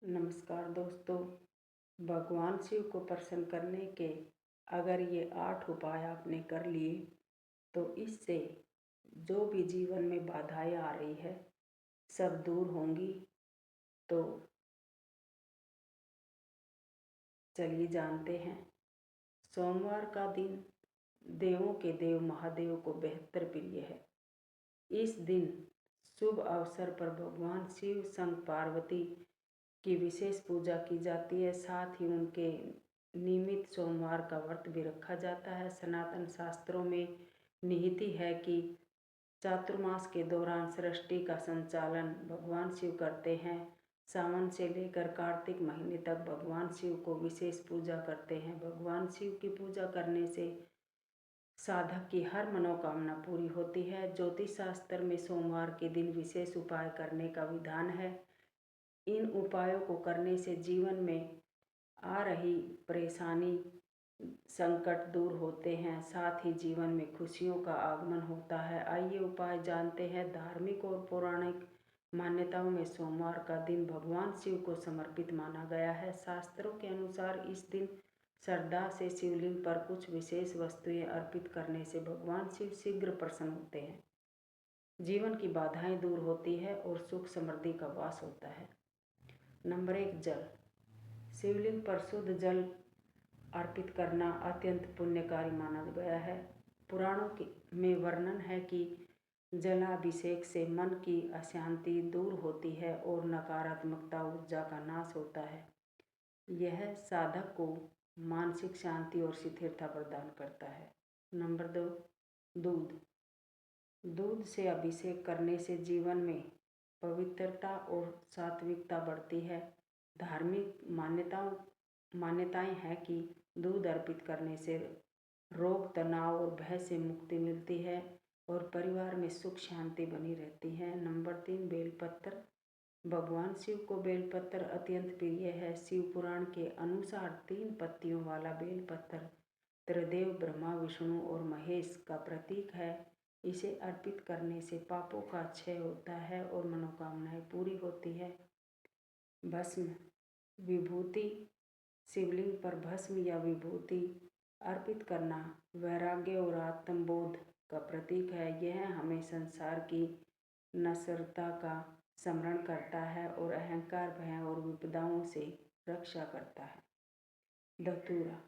नमस्कार दोस्तों। भगवान शिव को प्रसन्न करने के अगर ये 8 उपाय आपने कर लिए तो इससे जो भी जीवन में बाधाएं आ रही है सब दूर होंगी। तो चलिए जानते हैं। सोमवार का दिन देवों के देव महादेव को बेहतर प्रिय है। इस दिन शुभ अवसर पर भगवान शिव संग पार्वती की विशेष पूजा की जाती है। साथ ही उनके नियमित सोमवार का व्रत भी रखा जाता है। सनातन शास्त्रों में निहित है कि चातुर्मास के दौरान सृष्टि का संचालन भगवान शिव करते हैं। सावन से लेकर कार्तिक महीने तक भगवान शिव को विशेष पूजा करते हैं। भगवान शिव की पूजा करने से साधक की हर मनोकामना पूरी होती है। ज्योतिष शास्त्र में सोमवार के दिन विशेष उपाय करने का विधान है। इन उपायों को करने से जीवन में आ रही परेशानी संकट दूर होते हैं, साथ ही जीवन में खुशियों का आगमन होता है। आइए उपाय जानते हैं। धार्मिक और पौराणिक मान्यताओं में सोमवार का दिन भगवान शिव को समर्पित माना गया है। शास्त्रों के अनुसार इस दिन श्रद्धा से शिवलिंग पर कुछ विशेष वस्तुएं अर्पित करने से भगवान शिव शीघ्र प्रसन्न होते हैं, जीवन की बाधाएं दूर होती है और सुख समृद्धि का वास होता है। नंबर 1, जल। शिवलिंग पर शुद्ध जल अर्पित करना अत्यंत पुण्यकारी माना गया है। पुराणों में वर्णन है कि जलाभिषेक से मन की अशांति दूर होती है और नकारात्मकता ऊर्जा का नाश होता है। यह साधक को मानसिक शांति और स्थिरता प्रदान करता है। नंबर 2, दूध। दूध से अभिषेक करने से जीवन में पवित्रता और सात्विकता बढ़ती है। धार्मिक मान्यताएं हैं कि दूध अर्पित करने से रोग, तनाव और भय से मुक्ति मिलती है और परिवार में सुख शांति बनी रहती है। नंबर 3, बेलपत्र। भगवान शिव को बेलपत्र अत्यंत प्रिय है। शिव पुराण के अनुसार 3 पत्तियों वाला बेलपत्र त्रिदेव ब्रह्मा, विष्णु और महेश का प्रतीक है। इसे अर्पित करने से पापों का क्षय होता है और मनोकामनाएं पूरी होती है। भस्म, विभूति। शिवलिंग पर भस्म या विभूति अर्पित करना वैराग्य और आत्मबोध का प्रतीक है। यह हमें संसार की नश्वरता का स्मरण करता है और अहंकार, भय और विपदाओं से रक्षा करता है। धतूरा।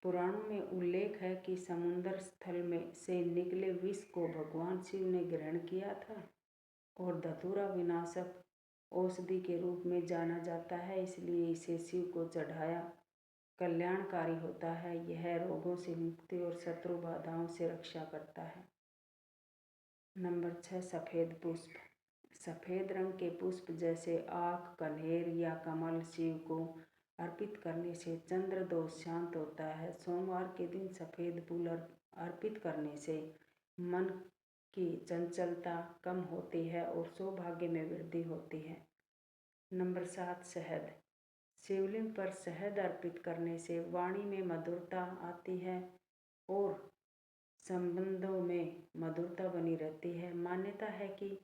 पुराणों में उल्लेख है कि समुद्र स्थल में से निकले विष को भगवान शिव ने ग्रहण किया था और धतूरा विनाशक औषधि के रूप में जाना जाता है, इसलिए इसे शिव को चढ़ाया कल्याणकारी होता है। यह रोगों से मुक्ति और शत्रु बाधाओं से रक्षा करता है। नंबर 6, सफ़ेद पुष्प। सफ़ेद रंग के पुष्प जैसे आक, कनेर या कमल शिव को अर्पित करने से चंद्र दोष शांत होता है। सोमवार के दिन सफ़ेद फूल अर्पित करने से मन की चंचलता कम होती है और सौभाग्य में वृद्धि होती है। नंबर 7, शहद। शिवलिंग पर शहद अर्पित करने से वाणी में मधुरता आती है और संबंधों में मधुरता बनी रहती है। मान्यता है कि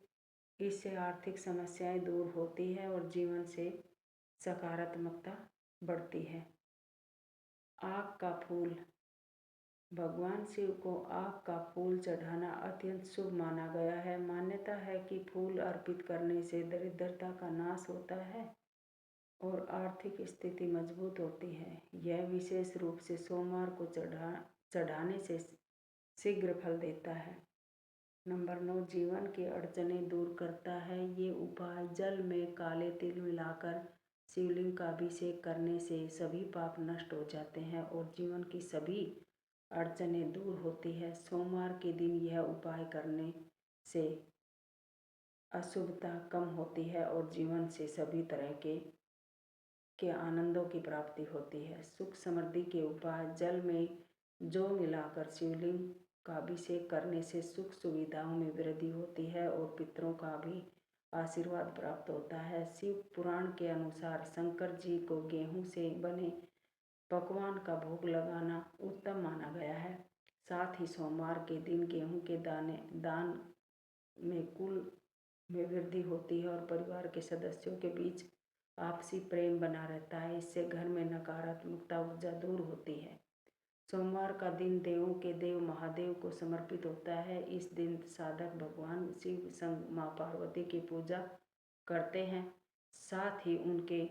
इससे आर्थिक समस्याएं दूर होती है और जीवन से सकारात्मकता बढ़ती है। आक का फूल। भगवान शिव को आक का फूल चढ़ाना अत्यंत शुभ माना गया है। मान्यता है कि फूल अर्पित करने से दरिद्रता का नाश होता है और आर्थिक स्थिति मजबूत होती है। यह विशेष रूप से सोमवार को चढ़ाने से शीघ्र फल देता है। नंबर 9, जीवन की अड़चनें दूर करता है। ये उपाय जल में काले तिल मिलाकर शिवलिंग का अभिषेक करने से सभी पाप नष्ट हो जाते हैं और जीवन की सभी अड़चनें दूर होती है। सोमवार के दिन यह उपाय करने से अशुभता कम होती है और जीवन से सभी तरह के आनंदों की प्राप्ति होती है। सुख समृद्धि के उपाय जल में जौ मिलाकर शिवलिंग का अभिषेक करने से सुख सुविधाओं में वृद्धि होती है और पितरों का भी आशीर्वाद प्राप्त होता है। शिव पुराण के अनुसार शंकर जी को गेहूं से बने पकवान का भोग लगाना उत्तम माना गया है। साथ ही सोमवार के दिन गेहूं के दान में कुल में वृद्धि होती है और परिवार के सदस्यों के बीच आपसी प्रेम बना रहता है। इससे घर में नकारात्मकता ऊर्जा दूर होती है। सोमवार का दिन देवों के देव महादेव को समर्पित होता है। इस दिन साधक भगवान शिव संग माँ पार्वती की पूजा करते हैं। साथ ही उनके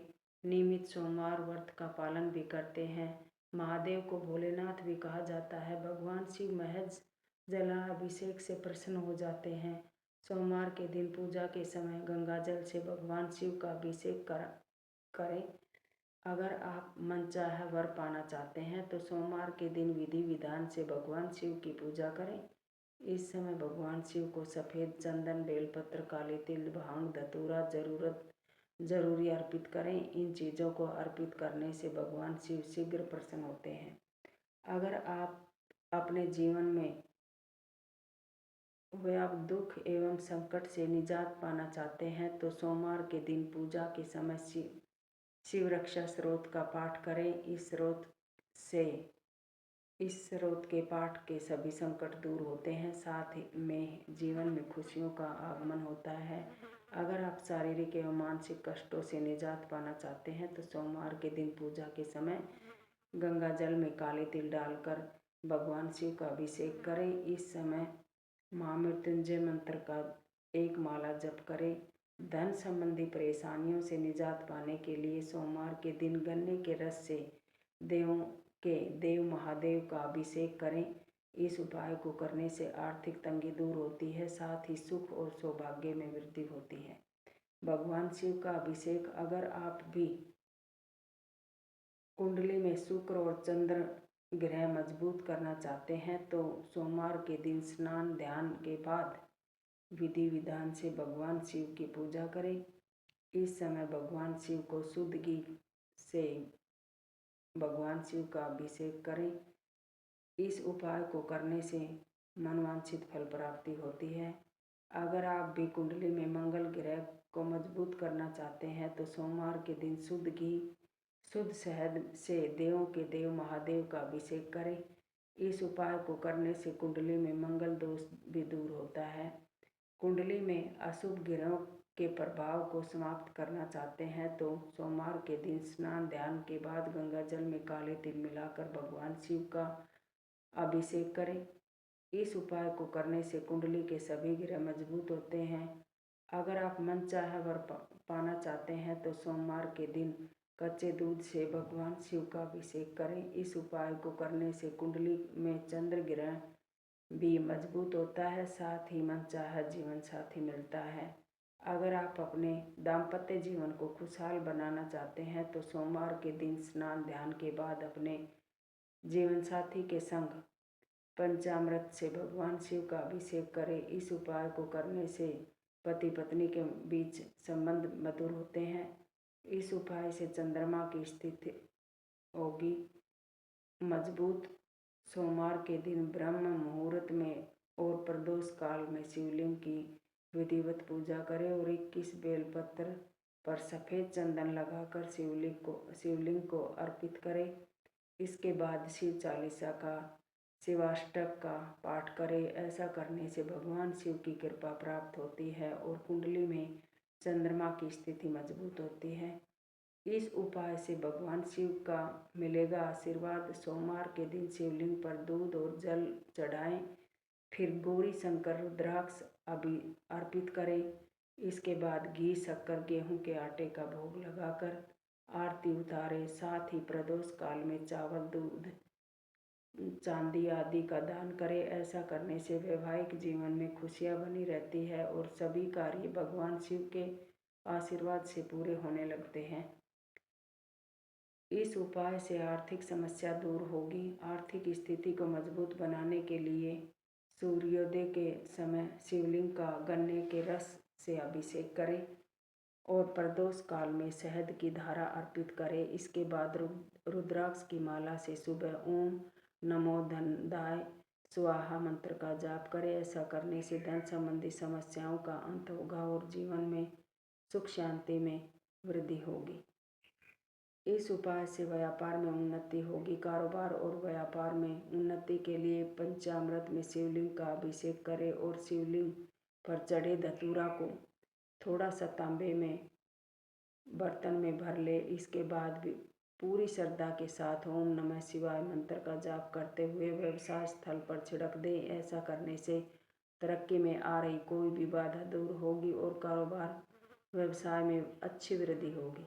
नियमित सोमवार व्रत का पालन भी करते हैं। महादेव को भोलेनाथ भी कहा जाता है। भगवान शिव महज जलाभिषेक से प्रसन्न हो जाते हैं। सोमवार के दिन पूजा के समय गंगा जल से भगवान शिव का अभिषेक करें। अगर आप मनचाहा वर पाना चाहते हैं तो सोमवार के दिन विधि विधान से भगवान शिव की पूजा करें। इस समय भगवान शिव को सफ़ेद चंदन, बेलपत्र, काले तिल, भांग, धतूरा जरूरी अर्पित करें। इन चीज़ों को अर्पित करने से भगवान शिव शीघ्र प्रसन्न होते हैं। अगर आप अपने जीवन में व्याप्त दुख एवं संकट से निजात पाना चाहते हैं तो सोमवार के दिन पूजा के समय शिव रक्षा स्रोत का पाठ करें। इस स्रोत के पाठ के सभी संकट दूर होते हैं। साथ ही में जीवन में खुशियों का आगमन होता है। अगर आप शारीरिक एवं मानसिक कष्टों से निजात पाना चाहते हैं तो सोमवार के दिन पूजा के समय गंगा जल में काले तिल डालकर भगवान शिव का अभिषेक करें। इस समय महामृत्युंजय मंत्र का एक माला जप करें। धन संबंधी परेशानियों से निजात पाने के लिए सोमवार के दिन गन्ने के रस से देवों के देव महादेव का अभिषेक करें। इस उपाय को करने से आर्थिक तंगी दूर होती है। साथ ही सुख और सौभाग्य में वृद्धि होती है। भगवान शिव का अभिषेक अगर आप भी कुंडली में शुक्र और चंद्र ग्रह मजबूत करना चाहते हैं तो सोमवार के दिन स्नान ध्यान के बाद विधि विधान से भगवान शिव की पूजा करें। इस समय भगवान शिव को शुद्ध घी से भगवान शिव का अभिषेक करें। इस उपाय को करने से मनवांछित फल प्राप्ति होती है। अगर आप भी कुंडली में मंगल ग्रह को मजबूत करना चाहते हैं तो सोमवार के दिन शुद्ध घी शुद्ध शहद से देवों के देव महादेव का अभिषेक करें। इस उपाय को करने से कुंडली में मंगल दोष भी दूर होता है। कुंडली में अशुभ ग्रहों के प्रभाव को समाप्त करना चाहते हैं तो सोमवार के दिन स्नान ध्यान के बाद गंगा जल में काले तिल मिलाकर भगवान शिव का अभिषेक करें। इस उपाय को करने से कुंडली के सभी ग्रह मजबूत होते हैं। अगर आप मनचाहा वर पाना चाहते हैं तो सोमवार के दिन कच्चे दूध से भगवान शिव का अभिषेक करें। इस उपाय को करने से कुंडली में चंद्र ग्रह भी मजबूत होता है। साथ ही मनचाहा जीवन साथी मिलता है। अगर आप अपने दाम्पत्य जीवन को खुशहाल बनाना चाहते हैं तो सोमवार के दिन स्नान ध्यान के बाद अपने जीवन साथी के संग पंचामृत से भगवान शिव का अभिषेक करें। इस उपाय को करने से पति पत्नी के बीच संबंध मधुर होते हैं। इस उपाय से चंद्रमा की स्थिति होगी मजबूत। सोमवार के दिन ब्रह्म मुहूर्त में और प्रदोष काल में शिवलिंग की विधिवत पूजा करें और 21 बेलपत्र पर सफ़ेद चंदन लगाकर शिवलिंग को अर्पित करें। इसके बाद शिव चालीसा का शिवाष्टक का पाठ करें। ऐसा करने से भगवान शिव की कृपा प्राप्त होती है और कुंडली में चंद्रमा की स्थिति मजबूत होती है। इस उपाय से भगवान शिव का मिलेगा आशीर्वाद। सोमवार के दिन शिवलिंग पर दूध और जल चढ़ाएं, फिर गौरी शंकर रुद्राक्ष अर्पित करें। इसके बाद घी शक्कर गेहूं के आटे का भोग लगाकर आरती उतारें। साथ ही प्रदोष काल में चावल दूध चांदी आदि का दान करें। ऐसा करने से वैवाहिक जीवन में खुशियां बनी रहती है और सभी कार्य भगवान शिव के आशीर्वाद से पूरे होने लगते हैं। इस उपाय से आर्थिक समस्या दूर होगी। आर्थिक स्थिति को मजबूत बनाने के लिए सूर्योदय के समय शिवलिंग का गन्ने के रस से अभिषेक करें और प्रदोष काल में शहद की धारा अर्पित करें। इसके बाद रुद्राक्ष की माला से सुबह ओम नमो धनदाय स्वाहा मंत्र का जाप करें। ऐसा करने से धन संबंधी समस्याओं का अंत होगा और जीवन में सुख शांति में वृद्धि होगी। इस उपाय से व्यापार में उन्नति होगी। कारोबार और व्यापार में उन्नति के लिए पंचामृत में शिवलिंग का अभिषेक करें और शिवलिंग पर चढ़े धतूरा को थोड़ा सा तांबे में बर्तन में भर ले। इसके बाद भी पूरी श्रद्धा के साथ ओम नमः शिवाय मंत्र का जाप करते हुए व्यवसाय स्थल पर छिड़क दें। ऐसा करने से तरक्की में आ रही कोई भी बाधा दूर होगी और कारोबार व्यवसाय में अच्छी वृद्धि होगी।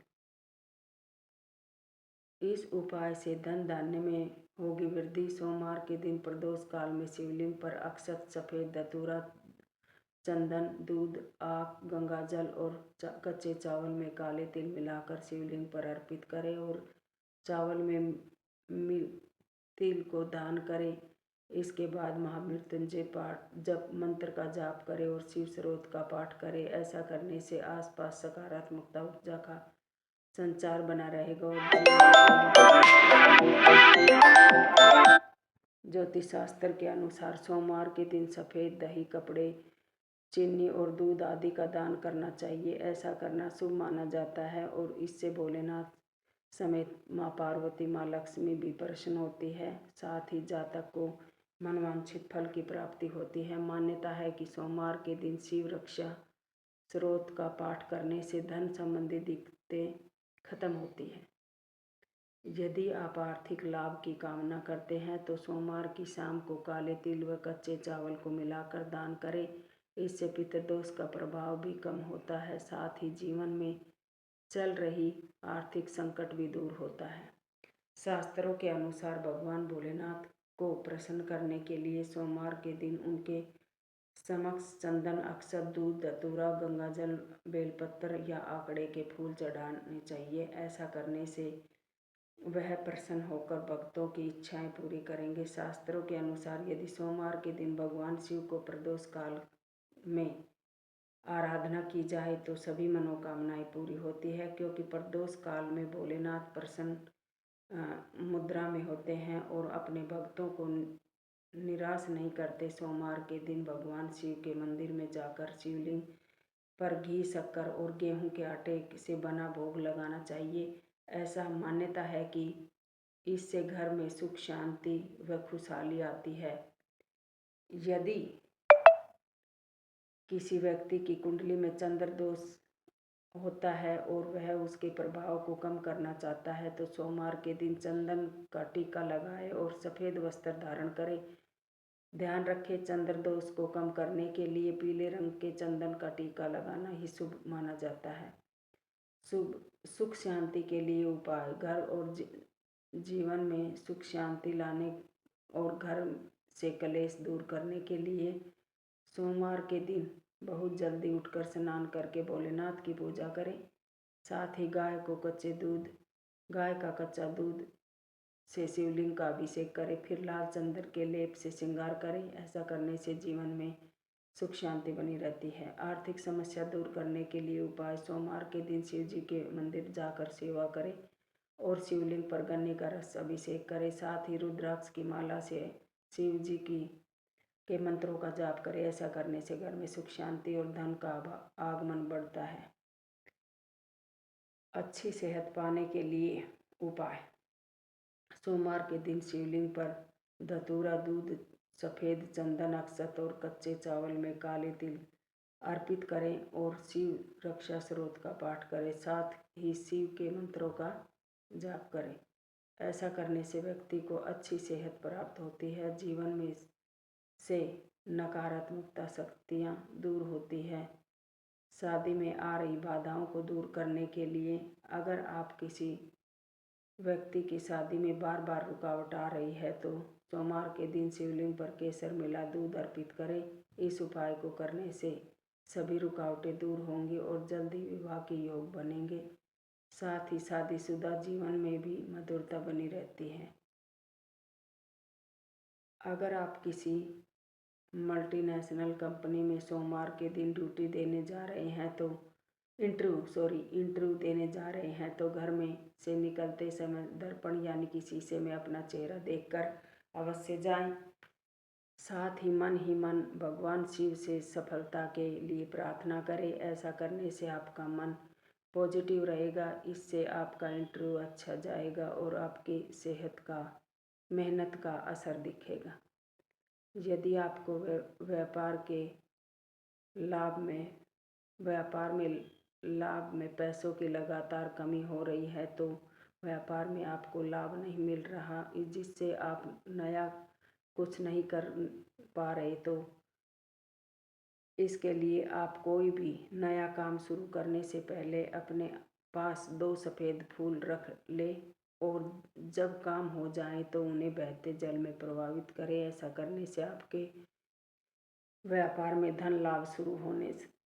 इस उपाय से धन धान्य में होगी वृद्धि। सोमवार के दिन प्रदोष काल में शिवलिंग पर अक्षत, सफेद धतूरा, चंदन, दूध, आक, गंगाजल और कच्चे चावल में काले तिल मिलाकर शिवलिंग पर अर्पित करें और चावल में तिल को दान करें। इसके बाद महामृत्युंजय पाठ जप मंत्र का जाप करें और शिव स्रोत का पाठ करें। ऐसा करने से आसपास सकारात्मकता ऊर्जा का संचार बना रहेगा और ज्योतिष शास्त्र के अनुसार सोमवार के दिन सफ़ेद दही, कपड़े, चीनी और दूध आदि का दान करना चाहिए। ऐसा करना शुभ माना जाता है और इससे भोलेनाथ समेत माँ पार्वती, माँ लक्ष्मी भी प्रसन्न होती है। साथ ही जातक को मनवांछित फल की प्राप्ति होती है। मान्यता है कि सोमवार के दिन शिव रक्षा स्रोत का पाठ करने से धन संबंधी दिक्कतें खत्म होती है। यदि आप आर्थिक लाभ की कामना करते हैं तो सोमवार की शाम को काले तिल व कच्चे चावल को मिलाकर दान करें। इससे पितृदोष का प्रभाव भी कम होता है। साथ ही जीवन में चल रही आर्थिक संकट भी दूर होता है। शास्त्रों के अनुसार भगवान भोलेनाथ को प्रसन्न करने के लिए सोमवार के दिन उनके समक्ष चंदन, अक्षत, दूध, धतूरा, गंगाजल, बेलपत्र या आंकड़े के फूल चढ़ाने चाहिए। ऐसा करने से वह प्रसन्न होकर भक्तों की इच्छाएं पूरी करेंगे। शास्त्रों के अनुसार यदि सोमवार के दिन भगवान शिव को प्रदोष काल में आराधना की जाए तो सभी मनोकामनाएं पूरी होती है, क्योंकि प्रदोष काल में भोलेनाथ प्रसन्न मुद्रा में होते हैं और अपने भक्तों को निराश नहीं करते। सोमवार के दिन भगवान शिव के मंदिर में जाकर शिवलिंग पर घी, शक्कर और गेहूं के आटे से बना भोग लगाना चाहिए। ऐसा मान्यता है कि इससे घर में सुख, शांति व खुशहाली आती है। यदि किसी व्यक्ति की कुंडली में चंद्र दोष होता है और वह उसके प्रभाव को कम करना चाहता है तो सोमवार के दिन चंदन का टीका लगाए और सफ़ेद वस्त्र धारण करे। ध्यान रखें, चंद्र दोष को कम करने के लिए पीले रंग के चंदन का टीका लगाना ही शुभ माना जाता है। सुख शांति के लिए उपाय। घर और जीवन में सुख शांति लाने और घर से कलेश दूर करने के लिए सोमवार के दिन बहुत जल्दी उठकर स्नान करके भोलेनाथ की पूजा करें। साथ ही गाय का कच्चा दूध से शिवलिंग का अभिषेक करें। फिर लाल चंदन के लेप से श्रृंगार करें। ऐसा करने से जीवन में सुख शांति बनी रहती है। आर्थिक समस्या दूर करने के लिए उपाय। सोमवार के दिन शिव जी के मंदिर जाकर सेवा करें और शिवलिंग पर गन्ने का रस अभिषेक करें। साथ ही रुद्राक्ष की माला से शिव जी के मंत्रों का जाप करें। ऐसा करने से घर में सुख शांति और धन का आगमन बढ़ता है। अच्छी सेहत पाने के लिए उपाय। सोमवार के दिन शिवलिंग पर धतूरा, दूध, सफ़ेद चंदन, अक्षत और कच्चे चावल में काले तिल अर्पित करें और शिव रक्षा स्रोत का पाठ करें। साथ ही शिव के मंत्रों का जाप करें। ऐसा करने से व्यक्ति को अच्छी सेहत प्राप्त होती है। जीवन में से नकारात्मकता शक्तियाँ दूर होती है। शादी में आ रही बाधाओं को दूर करने के लिए अगर आप किसी व्यक्ति की शादी में बार बार रुकावट आ रही है तो सोमवार के दिन शिवलिंग पर केसर मिला दूध अर्पित करें। इस उपाय को करने से सभी रुकावटें दूर होंगी और जल्द ही विवाह के योग बनेंगे। साथ ही शादीशुदा जीवन में भी मधुरता बनी रहती है। अगर आप किसी मल्टीनेशनल कंपनी में सोमवार के दिन ड्यूटी देने जा रहे हैं तो इंटरव्यू देने जा रहे हैं तो घर में से निकलते समय दर्पण यानी कि शीशे में अपना चेहरा देखकर अवश्य जाएं। साथ ही मन भगवान शिव से सफलता के लिए प्रार्थना करें। ऐसा करने से आपका मन पॉजिटिव रहेगा। इससे आपका इंटरव्यू अच्छा जाएगा और आपकी सेहत का, मेहनत का असर दिखेगा। यदि आपको व्यापार में लाभ में पैसों की लगातार कमी हो रही है, तो व्यापार में आपको लाभ नहीं मिल रहा, जिससे आप नया कुछ नहीं कर पा रहे, तो इसके लिए आप कोई भी नया काम शुरू करने से पहले अपने पास 2 सफ़ेद फूल रख ले और जब काम हो जाए तो उन्हें बहते जल में प्रवाहित करें। ऐसा करने से आपके व्यापार में धन लाभ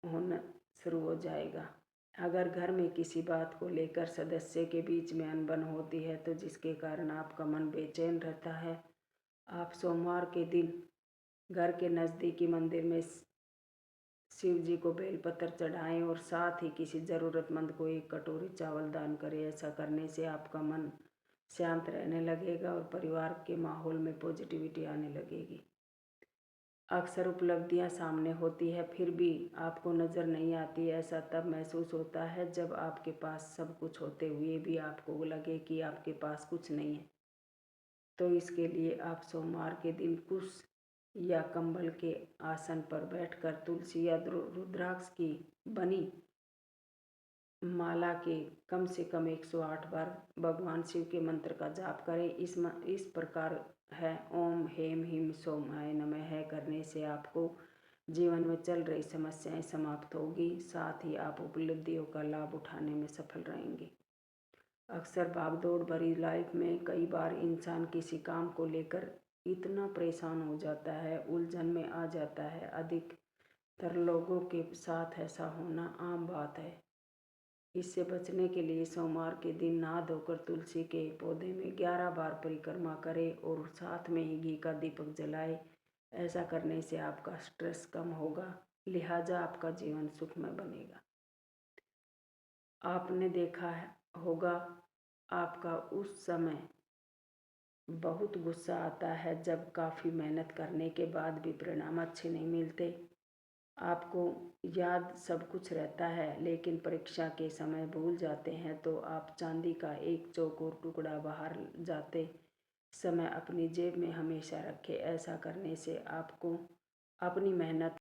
होना शुरू हो जाएगा। अगर घर में किसी बात को लेकर सदस्य के बीच में अनबन होती है, तो जिसके कारण आपका मन बेचैन रहता है, आप सोमवार के दिन घर के नज़दीकी मंदिर में शिव जी को बेलपत्र चढ़ाएं और साथ ही किसी ज़रूरतमंद को 1 कटोरी चावल दान करें। ऐसा करने से आपका मन शांत रहने लगेगा और परिवार के माहौल में पॉजिटिविटी आने लगेगी। अक्सर उपलब्धियां सामने होती है, फिर भी आपको नज़र नहीं आती। ऐसा तब महसूस होता है जब आपके पास सब कुछ होते हुए भी आपको लगे कि आपके पास कुछ नहीं है। तो इसके लिए आप सोमवार के दिन कुश या कंबल के आसन पर बैठकर तुलसी या रुद्राक्ष की बनी माला के कम से कम 108 बार भगवान शिव के मंत्र का जाप करें। इस प्रकार है ओम हेम ह्रीं सोमाय नमः है करने से आपको जीवन में चल रही समस्याएं समाप्त होगी, साथ ही आप उपलब्धियों का लाभ उठाने में सफल रहेंगे। अक्सर भागदौड़ भरी लाइफ में कई बार इंसान किसी काम को लेकर इतना परेशान हो जाता है, उलझन में आ जाता है। अधिकतर लोगों के साथ ऐसा होना आम बात है। इससे बचने के लिए सोमवार के दिन नहा धोकर तुलसी के पौधे में 11 बार परिक्रमा करें और साथ में ही घी का दीपक जलाएं। ऐसा करने से आपका स्ट्रेस कम होगा, लिहाजा आपका जीवन सुखमय बनेगा। आपने देखा होगा, आपका उस समय बहुत गुस्सा आता है जब काफ़ी मेहनत करने के बाद भी परिणाम अच्छे नहीं मिलते। आपको याद सब कुछ रहता है, लेकिन परीक्षा के समय भूल जाते हैं, तो आप चांदी का एक चौकोर टुकड़ा बाहर जाते समय अपनी जेब में हमेशा रखें। ऐसा करने से आपको अपनी मेहनत